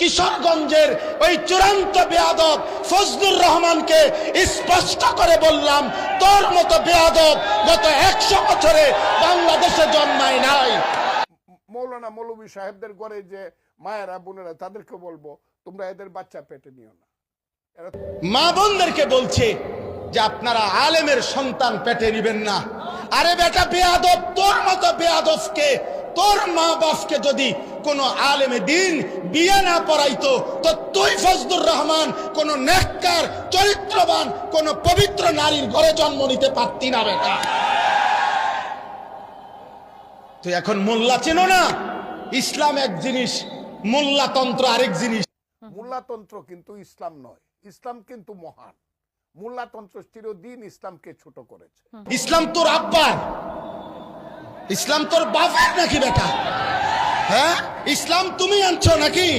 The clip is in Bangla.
কিশোরগঞ্জের ওই চূড়ান্ত বেয়াদব ফজলুর রহমানকে স্পষ্ট করে বললাম, তোর মতো বেয়াদব গত 100 বছরে বাংলাদেশে জন্মায় নাই। মৌলানা মৌলভী সাহেবদের ঘরে যে মায়েরা বোনেরা, তাদেরকে বলবো তোমরা এদের বাচ্চা পেটে নিও না। মা বোনদেরকে বলছে যে আপনারা আলেমের সন্তান পেটে নিবেন না। আরে বেটা বেয়াদব, তোর মতো বেয়াদবকে, তোর মা বাপকে যদি কোন আলেমে দিন বিয়ে না পড়াইতো, তো তুই ফজলুর রহমান কোন নেককার চরিত্রবান কোন পবিত্র নারীর ঘরে জন্ম নিতে পারতি না বেটা। তুই এখন মোল্লা চেনো না? ইসলাম এক জিনিস, মোল্লাতন্ত্র আরেক জিনিস। মোল্লাতন্ত্র কিন্তু ইসলাম নয়, ইসলাম কিন্তু মহান। মোল্লাতন্ত্র চিরদিন ইসলামকে ছোট করেছে। ইসলাম তোর আব্বার, ইসলাম তোর বাবার নাকি বেটা? হ্যাঁ, ইসলাম তুমি আনছো নাকি?